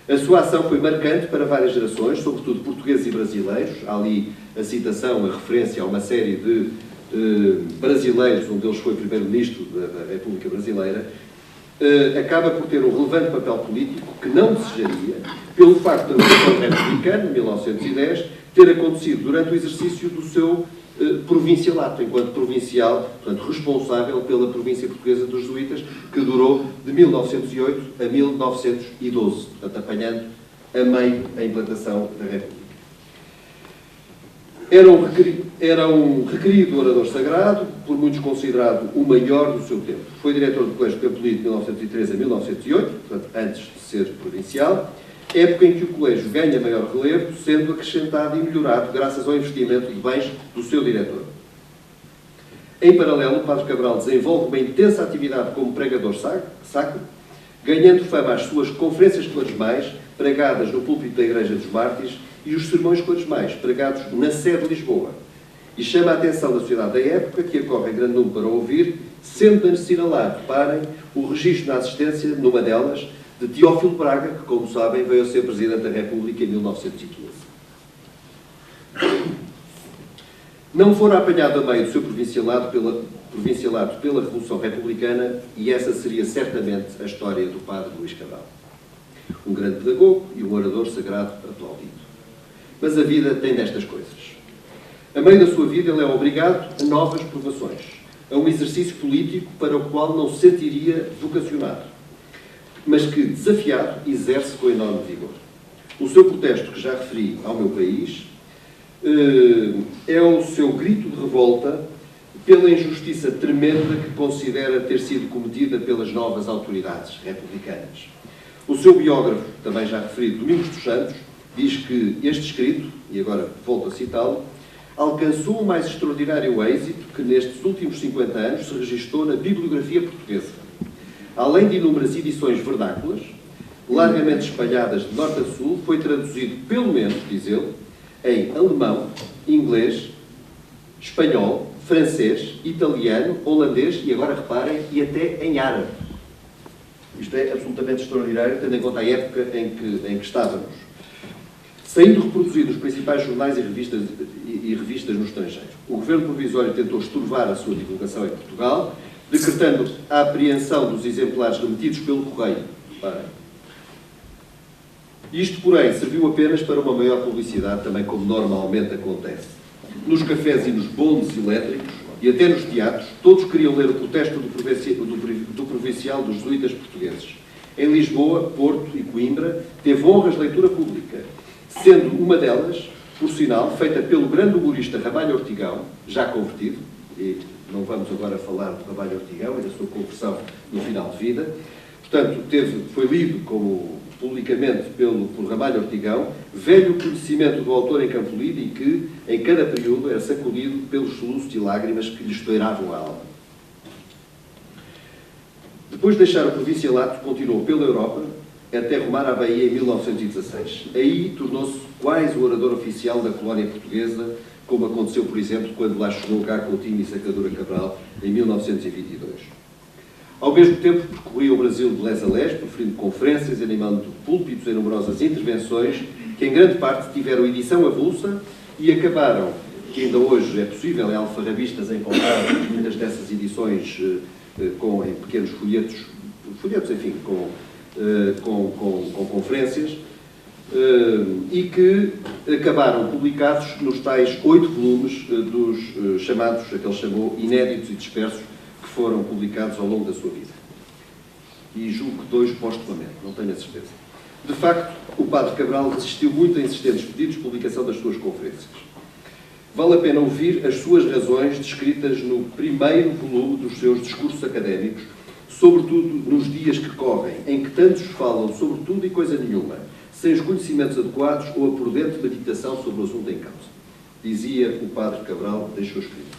A sua ação foi marcante para várias gerações, sobretudo portugueses e brasileiros. Há ali a citação, a referência a uma série de brasileiros, um deles foi primeiro-ministro da República Brasileira, acaba por ter um relevante papel político que não desejaria, pelo facto da Revolução Republicana, de 1910, ter acontecido durante o exercício do seu provincialato, enquanto provincial, portanto, responsável pela província portuguesa dos jesuítas, que durou de 1908 a 1912, portanto, apanhando a meio a implantação da República. Era um requerido orador sagrado, por muitos considerado o maior do seu tempo. Foi diretor do Colégio Capelino de 1903 a 1908, portanto, antes de ser provincial, época em que o colégio ganha maior relevo, sendo acrescentado e melhorado graças ao investimento de bens do seu diretor. Em paralelo, o Padre Cabral desenvolve uma intensa atividade como pregador sacro, ganhando fama às suas conferências quaresmais, pregadas no púlpito da Igreja dos Mártires, e os sermões quaresmais, pregados na sede de Lisboa. E chama a atenção da sociedade da época, que acorre em grande número para ouvir, sendo de assinalar, reparem, o registro na assistência, numa delas, de Teófilo Braga, que, como sabem, veio a ser Presidente da República em 1915. Não fora apanhado a meio do seu provincialato pela Revolução Republicana, e essa seria certamente a história do Padre Luís Cabral. Um grande pedagogo e um orador sagrado aplaudido. Mas a vida tem destas coisas. A meio da sua vida, ele é obrigado a novas provações, a um exercício político para o qual não se sentiria vocacionado, mas que, desafiado, exerce com enorme vigor. O seu protesto, que já referi ao meu país, é o seu grito de revolta pela injustiça tremenda que considera ter sido cometida pelas novas autoridades republicanas. O seu biógrafo, também já referido, Domingos dos Santos, diz que este escrito, e agora volto a citá-lo, alcançou o mais extraordinário êxito que nestes últimos 50 anos se registou na bibliografia portuguesa. Além de inúmeras edições vernáculas, largamente espalhadas de norte a sul, foi traduzido, pelo menos, diz ele, em alemão, inglês, espanhol, francês, italiano, holandês e, agora reparem, e até em árabe. Isto é absolutamente extraordinário, tendo em conta a época em que estávamos. Saindo reproduzido nos principais jornais e revistas no estrangeiro. O governo provisório tentou estorvar a sua divulgação em Portugal, decretando a apreensão dos exemplares remetidos pelo correio. Isto, porém, serviu apenas para uma maior publicidade, também como normalmente acontece. Nos cafés e nos bondes elétricos, e até nos teatros, todos queriam ler o protesto do provincial dos jesuítas portugueses. Em Lisboa, Porto e Coimbra, teve honras de leitura pública, sendo uma delas, por sinal, feita pelo grande humorista Ramalho Ortigão, já convertido, e não vamos agora falar de Ramalho Ortigão e da sua conversão no final de vida. Portanto, foi lido publicamente por Ramalho Ortigão, velho conhecimento do autor em Campolide e que, em cada período, era sacudido pelos soluços e lágrimas que lhe estouravam a alma. Depois de deixar o provincialato, continuou pela Europa, até rumar à Bahia em 1916. Aí tornou-se quase o orador oficial da colónia portuguesa, como aconteceu, por exemplo, quando lá chegou Gá Coutinho e Sacadura Cabral, em 1922. Ao mesmo tempo, percorria o Brasil de les a les, proferindo conferências, animando púlpitos em numerosas intervenções, que em grande parte tiveram edição avulsa e acabaram, que ainda hoje é possível em alfarrabistas encontrar muitas dessas edições em pequenos folhetos, enfim, com conferências, e que acabaram publicados nos tais 8 volumes dos chamados, aqueles chamou, inéditos e dispersos, que foram publicados ao longo da sua vida. E julgo que 2 postumamente, não tenho a certeza. De facto, o Padre Cabral resistiu muito a insistentes pedidos de publicação das suas conferências. Vale a pena ouvir as suas razões descritas no primeiro volume dos seus discursos académicos, sobretudo nos dias que correm, em que tantos falam sobre tudo e coisa nenhuma, sem os conhecimentos adequados ou a prudente meditação sobre o assunto em causa. Dizia o Padre Cabral, deixou escrito: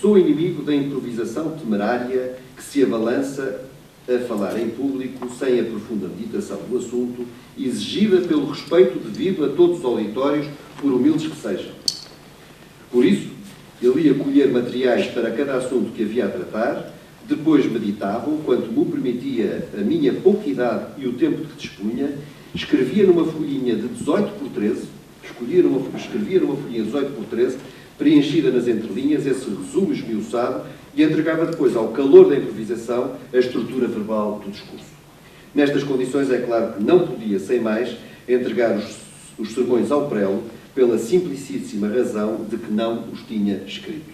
sou inimigo da improvisação temerária que se abalança a falar em público sem a profunda meditação do assunto, exigida pelo respeito devido a todos os auditórios, por humildes que sejam. Por isso, ele ia colher materiais para cada assunto que havia a tratar, depois meditavam, quanto me permitia a minha pouca idade e o tempo de que dispunha, escrevia numa folhinha de 18 por 13, escrevia numa folhinha de 18 por 13, preenchida nas entrelinhas, esse resumo esmiuçado, e entregava depois, ao calor da improvisação, a estrutura verbal do discurso. Nestas condições, é claro que não podia, sem mais, entregar os sermões ao prelo, pela simplicíssima razão de que não os tinha escrito.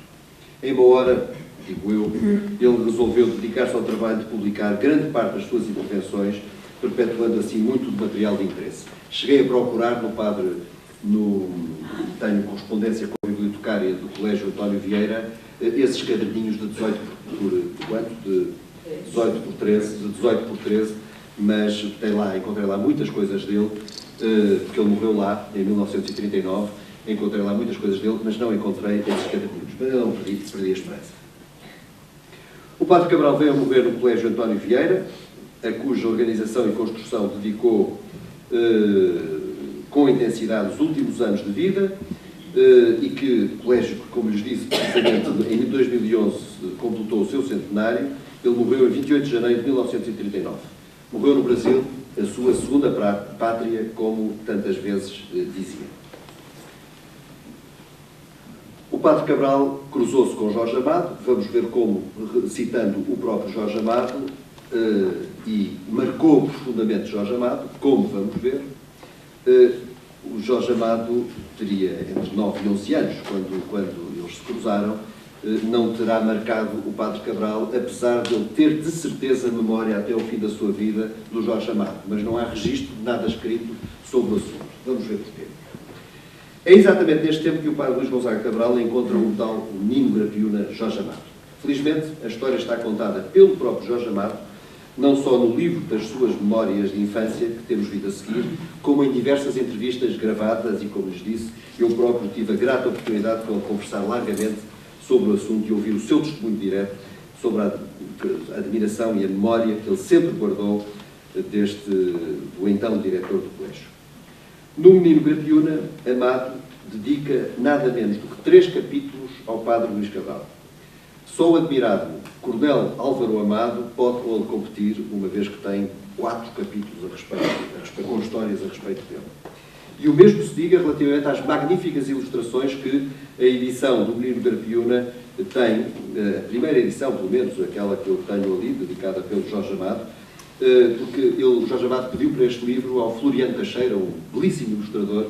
Em uma hora, digo eu, ele resolveu dedicar-se ao trabalho de publicar grande parte das suas intervenções, perpetuando assim muito de material de interesse. Cheguei a procurar tenho correspondência com a bibliotecária do Colégio António Vieira, esses caderninhos de 18 por 13, mas encontrei lá muitas coisas dele, porque ele morreu lá em 1939, encontrei lá muitas coisas dele, mas não encontrei esses caderninhos. Mas eu não perdi a esperança. O Padre Cabral veio a morrer no Colégio António Vieira, a cuja organização e construção dedicou com intensidade os últimos anos de vida, e que o colégio, como lhes disse, precisamente em 2011 completou o seu centenário. Ele morreu em 28 de janeiro de 1939. Morreu no Brasil, a sua segunda pátria, como tantas vezes dizia. O Padre Cabral cruzou-se com Jorge Amado, vamos ver como, citando o próprio Jorge Amado, e marcou profundamente Jorge Amado, como vamos ver. O Jorge Amado teria entre 9 e 11 anos, quando eles se cruzaram, não terá marcado o Padre Cabral, apesar de ele ter de certeza memória até ao fim da sua vida do Jorge Amado, mas não há registro de nada escrito sobre o assunto. Vamos ver porquê. É exatamente neste tempo que o Padre Luís Gonzaga Cabral encontra o tal Nino Grapiúna Jorge Amado. Felizmente, a história está contada pelo próprio Jorge Amado, não só no livro das suas memórias de infância, que temos vindo a seguir, como em diversas entrevistas gravadas, e como lhes disse, eu próprio tive a grata oportunidade de conversar largamente sobre o assunto e ouvir o seu testemunho direto sobre a admiração e a memória que ele sempre guardou do então diretor do colégio. No Menino Grapiúna, Amado dedica nada menos do que 3 capítulos ao Padre Luís Cabral. Só o admirado Coronel Álvaro Amado pode com ele competir, uma vez que tem 4 capítulos com histórias a respeito dele. E o mesmo se diga relativamente às magníficas ilustrações que a edição do Menino Grapiúna tem, a primeira edição, pelo menos aquela que eu tenho ali, dedicada pelo Jorge Amado, porque o Jorge Amado pediu para este livro ao Floriano Teixeira, um belíssimo ilustrador,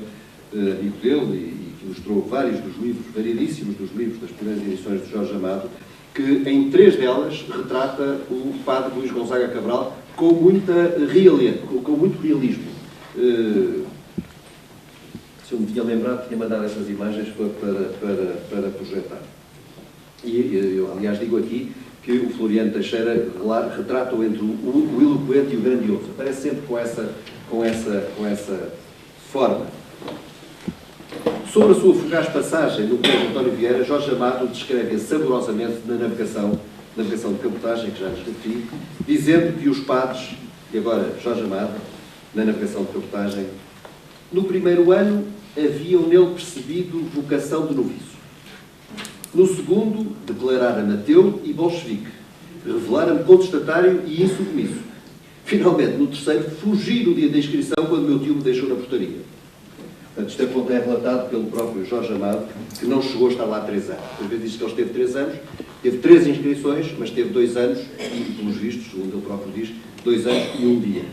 amigo dele, e que ilustrou vários dos livros, variedíssimos dos livros das primeiras edições de Jorge Amado, que em 3 delas retrata o Padre Luís Gonzaga Cabral com muito realismo. Se eu me tinha lembrado, tinha mandado essas imagens para projetar. E eu, aliás, digo aqui que o Floriano Teixeira retrata-o entre o eloquente e o grandioso. Aparece sempre com essa forma. Sobre a sua fugaz passagem no Colégio António Vieira, Jorge Amado descreve-a saborosamente na navegação de cabotagem, que já lhes referi, dizendo que os padres, e agora Jorge Amado, na navegação de cabotagem, no primeiro ano haviam nele percebido vocação de noviço. No segundo, declarara-me ateu e bolchevique. Revelara-me contestatário e insubmisso. Finalmente, no terceiro, fugi no dia da inscrição quando meu tio me deixou na portaria. Portanto, isto é relatado pelo próprio Jorge Amado, que não chegou a estar lá 3 anos. Às vezes diz que ele esteve 3 anos, teve 3 inscrições, mas teve 2 anos, e pelos vistos, segundo ele próprio diz, 2 anos e 1 dia.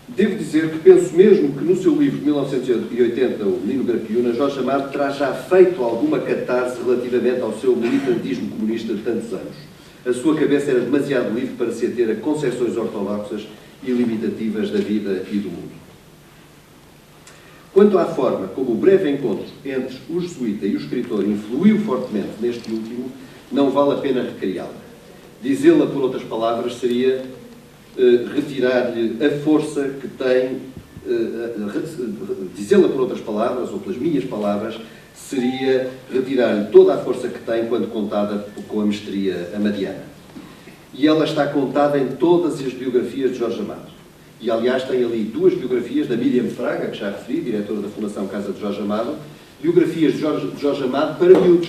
Devo dizer que penso mesmo que no seu livro de 1980, O Menino Grapiúna, Jorge Amado terá já feito alguma catarse relativamente ao seu militantismo comunista de tantos anos. A sua cabeça era demasiado livre para se ater a concepções ortodoxas e limitativas da vida e do mundo. Quanto à forma como o breve encontro entre o jesuíta e o escritor influiu fortemente neste último, não vale a pena recriá-la. Dizê-la, por outras palavras, seria retirar-lhe a força que tem, dizê-la por outras palavras, ou pelas minhas palavras, seria retirar-lhe toda a força que tem quando contada com a mestria amadiana. E ela está contada em todas as biografias de Jorge Amado. E, aliás, tem ali 2 biografias da Miriam Fraga, que já referi, diretora da Fundação Casa de Jorge Amado, biografias de Jorge Amado para miúdos,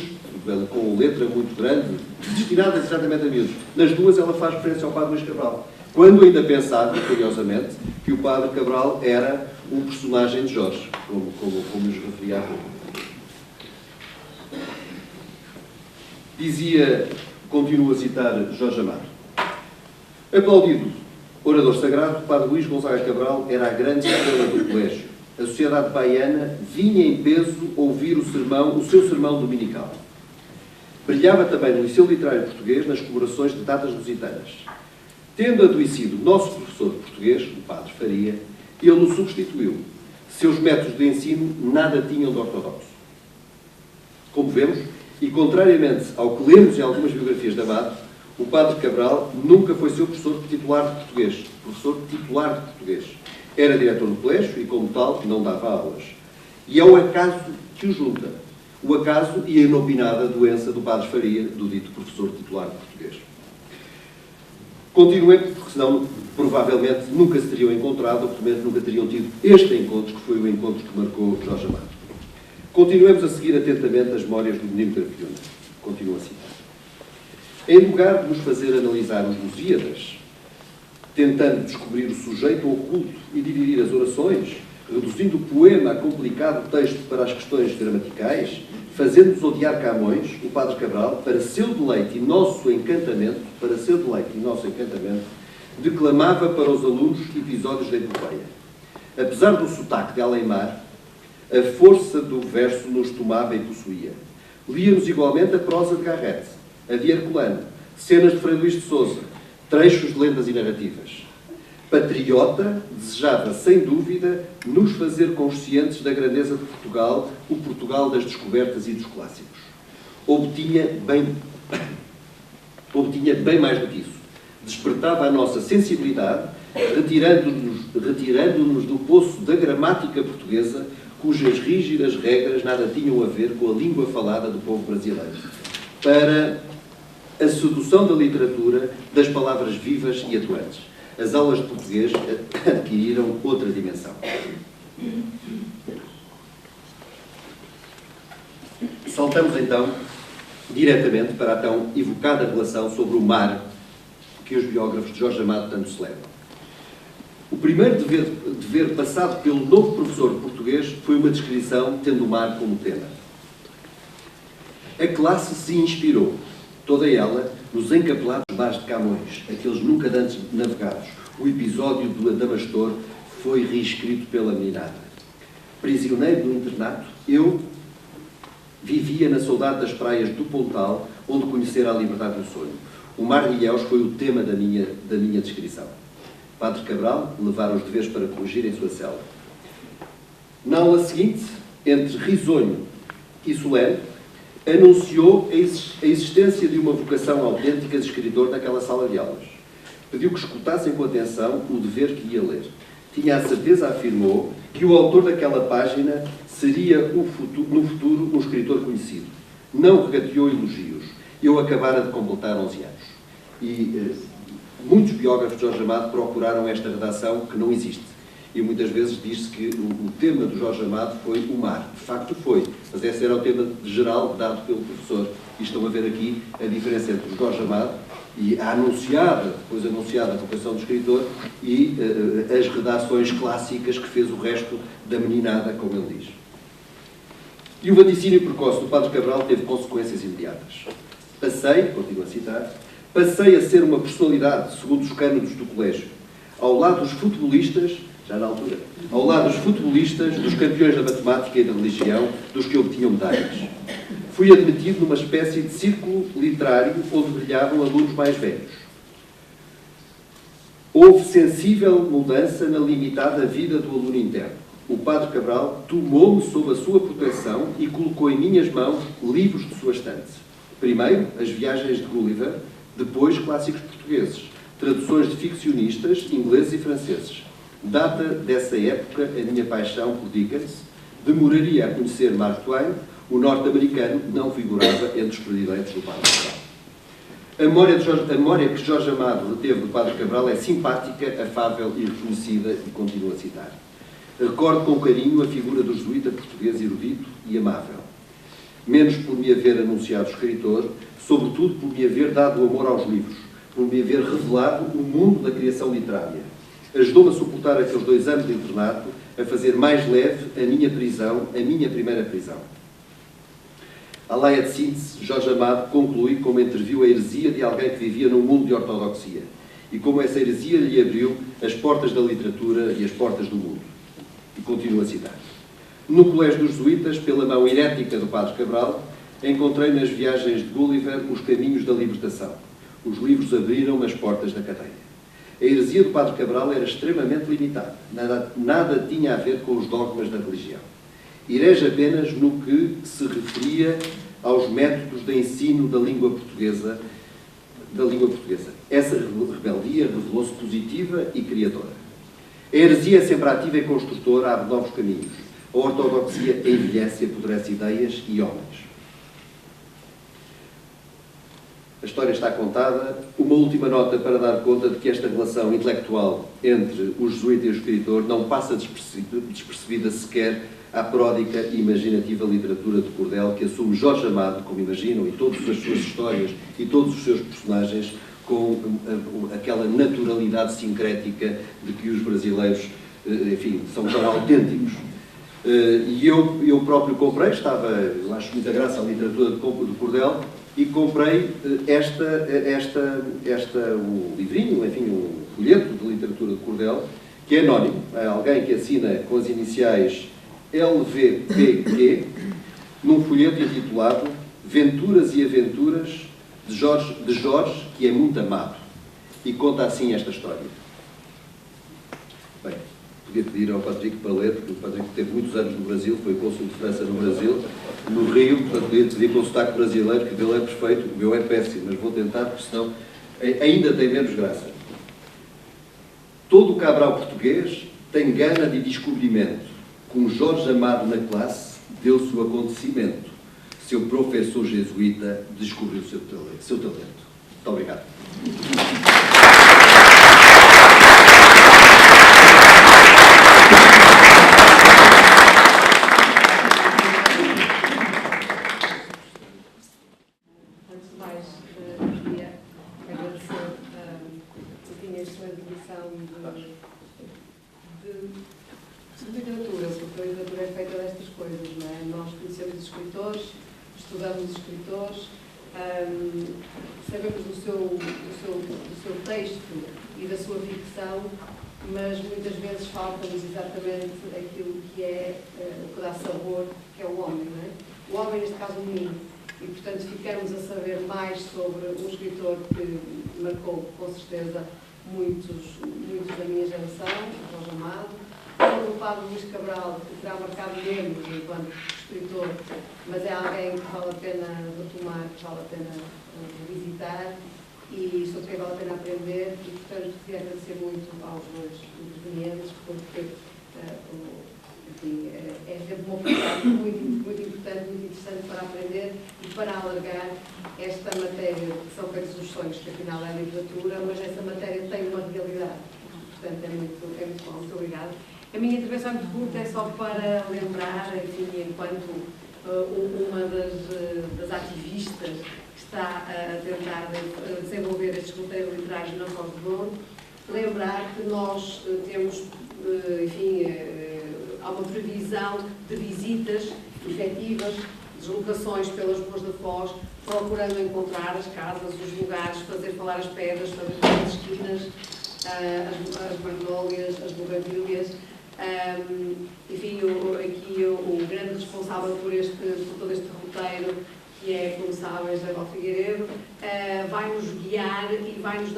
com letra muito grande, destinadas exatamente a miúdos. Nas 2 ela faz referência ao Padre Luís Cabral, quando ainda pensava, curiosamente, que o Padre Cabral era um personagem de Jorge, como lhes referi há pouco. Dizia, continuo a citar Jorge Amado, aplaudido orador sagrado, Padre Luís Gonzaga Cabral era a grande estrela do colégio. A sociedade baiana vinha em peso ouvir o seu sermão dominical. Brilhava também no Liceu Literário Português nas comemorações de datas lusitanas. Tendo adoecido nosso professor de português, o Padre Faria, ele o substituiu. Seus métodos de ensino nada tinham de ortodoxo. Como vemos, e contrariamente ao que lemos em algumas biografias de Amado, o Padre Cabral nunca foi seu professor titular de português. Professor titular de português. Era diretor do colégio e, como tal, não dava aulas. E é o acaso que o junta. O acaso e a inopinada doença do Padre Faria, do dito professor titular de português. Continuemos, porque senão, provavelmente, nunca se teriam encontrado, ou pelo menos nunca teriam tido este encontro, que foi o encontro que marcou Jorge Amado. Continuemos a seguir atentamente as memórias do menino Garapiuna. Continuo a citar. Em lugar de nos fazer analisar os Lusíadas, tentando descobrir o sujeito oculto e dividir as orações, reduzindo o poema a complicado texto para as questões gramaticais, fazendo-nos odiar Camões, o Padre Cabral, para seu deleite e nosso encantamento, declamava para os alunos episódios da epopeia. Apesar do sotaque de Além-Mar, a força do verso nos tomava e possuía. Lia-nos igualmente a prosa de Garrett, a de Herculano, cenas de Frei Luís de Sousa, trechos de lendas e narrativas. Patriota, desejava, sem dúvida, nos fazer conscientes da grandeza de Portugal, o Portugal das descobertas e dos clássicos. Obtinha bem mais do que isso. Despertava a nossa sensibilidade, retirando-nos do poço da gramática portuguesa, cujas rígidas regras nada tinham a ver com a língua falada do povo brasileiro, para a sedução da literatura, das palavras vivas e atuantes. As aulas de português adquiriram outra dimensão. Saltamos então diretamente para a tão evocada relação sobre o mar que os biógrafos de Jorge Amado tanto celebram. O primeiro dever passado pelo novo professor de português foi uma descrição tendo o mar como tema. A classe se inspirou, toda ela, nos encapelados mares de Camões, aqueles nunca antes navegados. O episódio do Adamastor foi reescrito pela meninada. Prisioneiro do internato, eu vivia na saudade das praias do Pontal, onde conhecera a liberdade do sonho. O mar de Ilhéus foi o tema da minha descrição. Padre Cabral levaram os deveres para corrigir em sua cela. Na aula seguinte, entre risonho e solene, anunciou a existência de uma vocação autêntica de escritor naquela sala de aulas. Pediu que escutassem com atenção o dever que ia ler. Tinha a certeza, afirmou, que o autor daquela página seria no futuro um escritor conhecido. Não regateou elogios. Eu acabara de completar 11 anos. E muitos biógrafos de Jorge Amado procuraram esta redação que não existe. E muitas vezes diz-se que o tema do Jorge Amado foi o mar. De facto foi, mas esse era o tema geral dado pelo professor. E estão a ver aqui a diferença entre o Jorge Amado e a depois anunciada vocação do escritor e as redações clássicas que fez o resto da meninada, como ele diz. E o vaticínio precoce do Padre Cabral teve consequências imediatas. Continuo a citar, passei a ser uma personalidade, segundo os cânones do colégio, ao lado dos futebolistas, já na altura, ao lado dos futebolistas, dos campeões da matemática e da religião, dos que obtinham medalhas. Fui admitido numa espécie de círculo literário onde brilhavam alunos mais velhos. Houve sensível mudança na limitada vida do aluno interno. O Padre Cabral tomou-me sob a sua proteção e colocou em minhas mãos livros de sua estante. Primeiro, as viagens de Gulliver, depois, clássicos portugueses, traduções de ficcionistas ingleses e franceses. Data dessa época a minha paixão por Dickens. Demoraria a conhecer Mark Twain. O norte-americano não figurava entre os prediletos do Padre Cabral. A memória que Jorge Amado reteve do Padre Cabral é simpática, afável e reconhecida, e continuo a citar. Recordo com carinho a figura do jesuíta português erudito e amável. Menos por me haver anunciado escritor, sobretudo por me haver dado o amor aos livros, por me haver revelado o mundo da criação literária. Ajudou-me a suportar aqueles 2 anos de internato, a fazer mais leve a minha prisão, a minha primeira prisão. A laia de síntese, Jorge Amado conclui como entreviu a heresia de alguém que vivia num mundo de ortodoxia e como essa heresia lhe abriu as portas da literatura e as portas do mundo. E continua a citar. No Colégio dos Jesuítas, pela mão herética do Padre Cabral, encontrei nas viagens de Gulliver os caminhos da libertação. Os livros abriram as portas da cadeia. A heresia do Padre Cabral era extremamente limitada. Nada tinha a ver com os dogmas da religião. Herege apenas no que se referia aos métodos de ensino da língua portuguesa. Essa rebeldia revelou-se positiva e criadora. A heresia é sempre ativa e construtora, abre novos caminhos. A ortodoxia envelhece e apodrece ideias e homens. A história está contada. Uma última nota para dar conta de que esta relação intelectual entre o jesuíta e o escritor não passa despercebida sequer à pródica e imaginativa literatura de cordel que assume Jorge Amado, como imaginam, e todas as suas histórias e todos os seus personagens com aquela naturalidade sincrética de que os brasileiros, enfim, são tão autênticos. E eu próprio comprei, eu acho muita graça a literatura do cordel, e comprei um livrinho, enfim, um folheto de literatura de cordel, que é anónimo, é alguém que assina com as iniciais LVPQ, num folheto intitulado Venturas e Aventuras de Jorge, que é muito amado. E conta assim esta história. Bem, podia pedir ao Patrick para ler, porque o Patrick teve muitos anos no Brasil, foi cônsul de França no Brasil, no Rio, portanto podia pedir com o sotaque brasileiro, que o dele é perfeito, o meu é péssimo, mas vou tentar, porque senão ainda tem menos graça. Todo o cabral português tem gana de descobrimento. Com Jorge Amado na classe, deu-se o acontecimento. Seu professor jesuíta descobriu seu talento. Muito obrigado. Antes de mais, queria agradecer a excelente edição de literatura, porque a literatura é feita destas coisas, não é? Nós conhecemos os escritores, estudamos os escritores, sabemos do seu texto e da sua ficção, mas muitas vezes falta-nos exatamente aquilo que é o que dá sabor, que é o homem, não é? O homem, neste caso, o menino. E, portanto, ficamos a saber mais sobre um escritor que marcou, com certeza, muitos da minha geração, Jorge Amado, sobre o Padre Luís Cabral, que terá marcado menos enquanto escritor, mas é alguém que vale a pena retomar, que vale a pena visitar e sobre quem vale a pena aprender e, portanto, queria agradecer muito aos meus intervenientes, porque enfim, é sempre uma oportunidade muito importante, muito interessante para aprender e para alargar esta matéria, que são feitos os sonhos, que afinal é a literatura, mas essa matéria tem uma realidade. Portanto, é muito bom. Muito obrigada. A minha intervenção é muito curta, é só para lembrar, enfim, enquanto uma das ativistas que está a tentar desenvolver estes roteiros literários na Foz do Douro, lembrar que nós temos, enfim, há uma previsão de visitas efetivas, deslocações pelas ruas da Foz, procurando encontrar as casas, os lugares, fazer falar as pedras, fazer falar as esquinas, as magnólias, as bugambilhas. Enfim, aqui o grande responsável por todo este roteiro, que é, como sabem, José Val Figueiredo, vai-nos guiar e vai-nos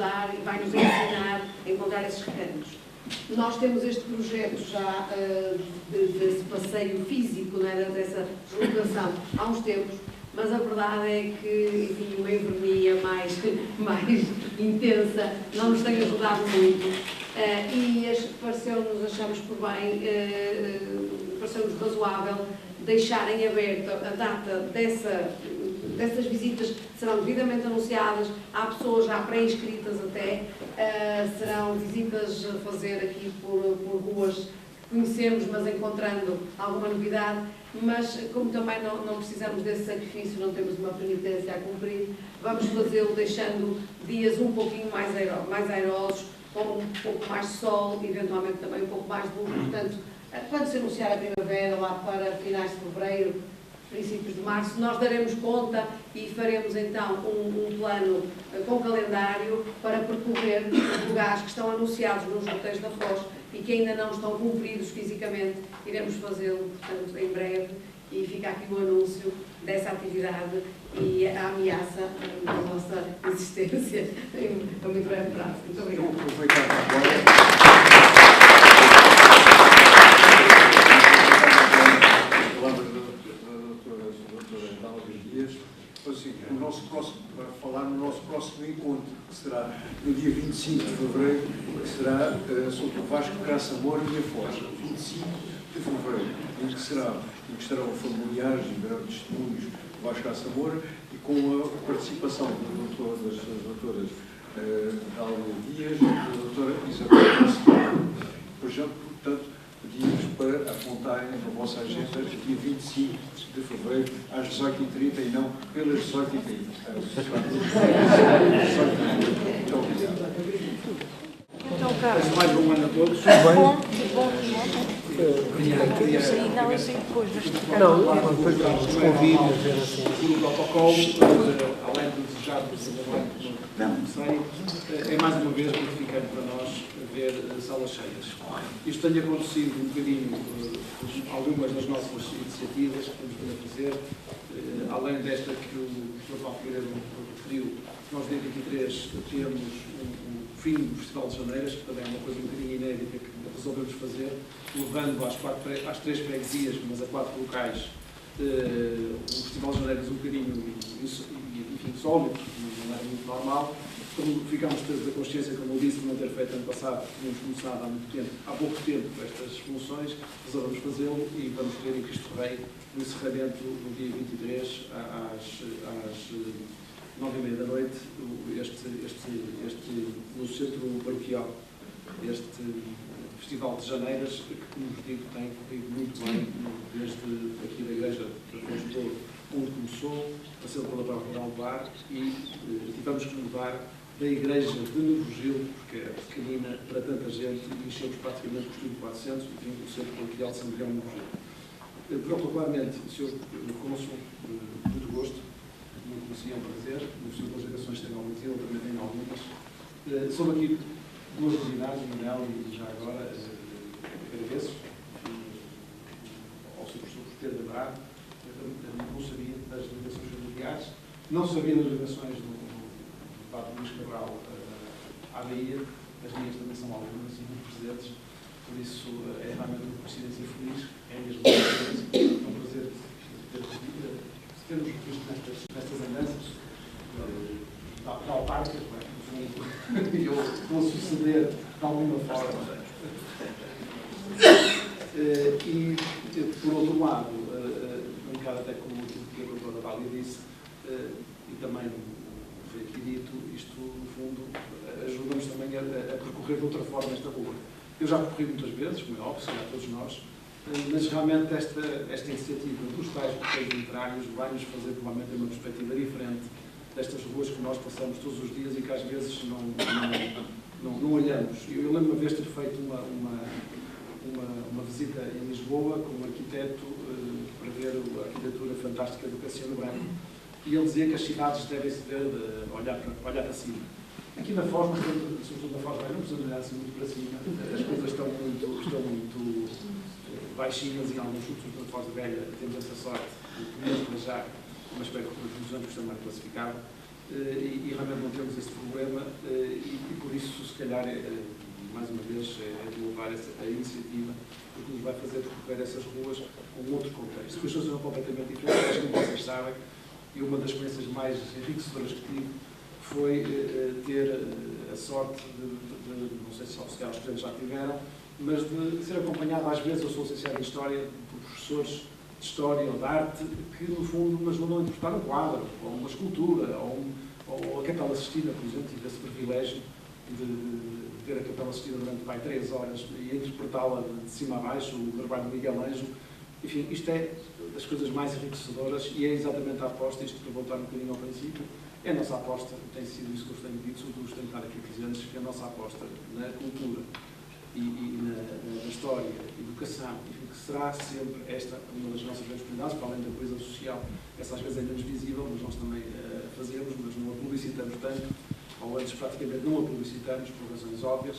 ensinar a encontrar esses recantos. Nós temos este projeto já desse passeio físico, não é, dessa deslocação, há uns tempos, mas a verdade é que, enfim, uma enfermia mais intensa não nos tem ajudado muito e achamos por bem, pareceu-nos razoável deixarem aberta a data dessas visitas, que serão devidamente anunciadas, há pessoas já pré-inscritas até, serão visitas a fazer aqui por ruas que conhecemos, mas encontrando alguma novidade, mas como também não precisamos desse sacrifício, não temos uma penitência a cumprir, vamos fazê-lo deixando dias um pouquinho mais airosos, com um pouco mais de sol, eventualmente também um pouco mais de luz, portanto, quando se anunciar a primavera, lá para finais de fevereiro, princípios de março, nós daremos conta e faremos então um plano com calendário para percorrer os lugares que estão anunciados nos roteiros da Foz e que ainda não estão cumpridos fisicamente. Iremos fazê-lo, portanto, em breve, e fica aqui o anúncio dessa atividade e a ameaça da nossa existência a muito breve prazo. Muito obrigada. Para falar no nosso próximo encontro, que será no dia 25 de fevereiro, que será sobre o Vasco Graça Moura e a Foz. 25 de fevereiro, em que estarão familiares e grandes testemunhos do Vasco Graça Moura e com a participação das doutoras Dália Dias e da doutora Isabel Marcelino. Portanto, pedimos para apontarem na vossa agenda dia 25 de fevereiro às 18h30 e não pelas 18h30. Muito obrigado. Então, Carlos, Mais um ano a todos. bom. Não, eu sei depois, mas Os convívios, Por o protocolo, além do desejado não sei, é mais uma vez gratificante para nós ver salas cheias. Isto tem acontecido um bocadinho, algumas das nossas iniciativas que temos vindo a fazer, além desta que o Dr. Paulo Figueiredo referiu. Nós, dia 23, temos o fim do Festival de Janeiras, que também é uma coisa um bocadinho inédita que resolvemos fazer, levando às 3 freguesias, mas a 4 locais, o Festival de Janeiras um bocadinho insólito, não era muito normal. Como ficámos todos a consciência, como eu disse, de não ter feito ano passado, tínhamos começado há pouco tempo estas funções, resolvemos fazê-lo e vamos ter em Cristo Rei o encerramento no dia 23 às 9h30 da noite, no centro paroquial, este Festival de Janeiras, que, como vos digo, tem corrido muito bem, desde aqui da Igreja de Foz do Douro, onde começou, passou pela Paróquia de Alvar e tivemos que mudar da Igreja de Novo Gil, porque é pequenina para tanta gente, e enchemos praticamente o estúdio 400 e tínhamos o centro paroquial de São Miguel de Novo Gil. Protocolarmente, Sr. Cônsul, muito gosto, não conhecia, um prazer, o Sr. das Ligações tem algumas, eu também tenho algumas. Sobre aqui duas novidades, Manel, e já agora agradeço ao Sr. Professor por ter lembrado. Eu não sabia das ligações familiares, não sabia das ligações do Padre Luís Cabral à Bahia, as minhas também são algumas e muito presentes, por isso é realmente uma coincidência feliz, é mesmo um prazer termos visto nestas andanças, da autarca, e eu vou suceder de alguma forma. E, por outro lado, um bocado até como o que a doutora Dália disse, e também foi aqui dito, isto, no fundo, ajuda-nos também a percorrer de outra forma esta rua. Eu já percorri muitas vezes, como é óbvio, a todos nós, mas realmente esta iniciativa dos tais roteiros literários vai-nos fazer, provavelmente, ter uma perspectiva diferente destas ruas que nós passamos todos os dias e que às vezes não olhamos. Eu lembro uma vez ter feito uma visita em Lisboa com um arquiteto para ver a arquitetura fantástica do Cassiano Branco, e ele dizia que as cidades devem-se ver olhar para cima. Aqui na Foz, sobretudo na Foz, não precisamos olhar assim muito para cima, as coisas estão muito baixinhas e alguns sítios na Foz de Velha temos essa sorte de mesmo para já, mas espero que nos anos também classificado, e realmente não temos esse problema, e por isso, se calhar, mais uma vez, é de louvar a iniciativa, porque nos vai fazer percorrer essas ruas com outro contexto. As coisas são completamente diferentes, acho que vocês sabem, e uma das experiências mais enriquecedoras que tive foi ter a sorte de não sei se os estudantes já tiveram, mas de ser acompanhado, às vezes, eu sou licenciado em História, por professores de História ou de Arte, que no fundo me ajudam a interpretar um quadro, ou uma escultura, ou a Capela Sistina, por exemplo, tive esse privilégio de ver a Capela Sistina durante 3 horas e interpretá-la de cima a baixo, o trabalho de Miguel Ângelo. Enfim, isto é das coisas mais enriquecedoras e é exatamente a aposta, isto para voltar um bocadinho ao princípio, é a nossa aposta, tem sido isso que eu tenho dito, sobretudo tenho estar aqui presentes, que é a nossa aposta na cultura. e na história, educação, e que será sempre esta uma das nossas grandes prioridades, para além da coesão social. Essa às vezes é menos visível, mas nós também fazemos, mas não a publicitamos tanto, ou antes praticamente não a publicitamos, por razões óbvias,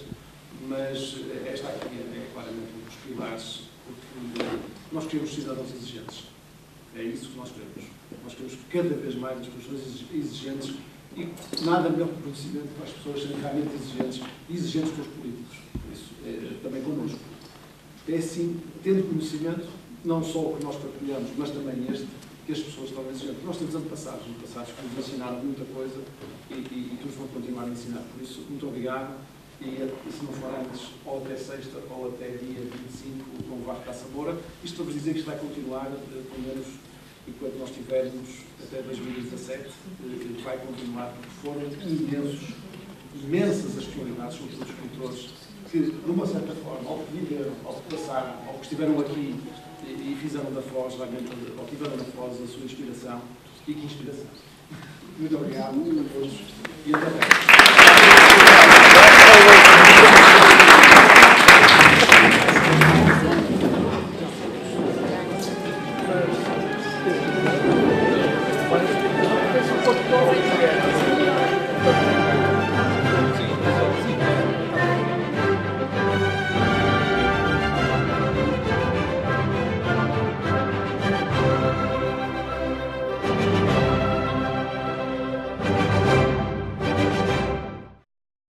mas esta aqui é claramente um dos pilares, porque nós queremos cidadãos exigentes. É isso que nós queremos. Nós queremos que cada vez mais as pessoas exigentes, e nada melhor que o conhecimento para as pessoas serem realmente exigentes, e exigentes com os políticos. Por isso, também connosco. É assim, tendo conhecimento, não só o que nós partilhamos, mas também este, que as pessoas estão exigentes. Nós temos antepassados que nos ensinaram muita coisa e que nos vão continuar a ensinar. Por isso, muito obrigado. E se não for antes, ou até sexta, ou até dia 25, com o Vasco da Samora, isto para vos dizer que isto vai continuar, pelo menos enquanto nós tivermos até 2017, vai continuar, porque foram imensas as prioridades, sobretudo os escritores, que, de uma certa forma, ao que viveram, ao que passaram, ao que estiveram aqui e fizeram da Foz, realmente, ou tiveram na Foz a sua inspiração, e que inspiração. Muito obrigado a todos e até breve.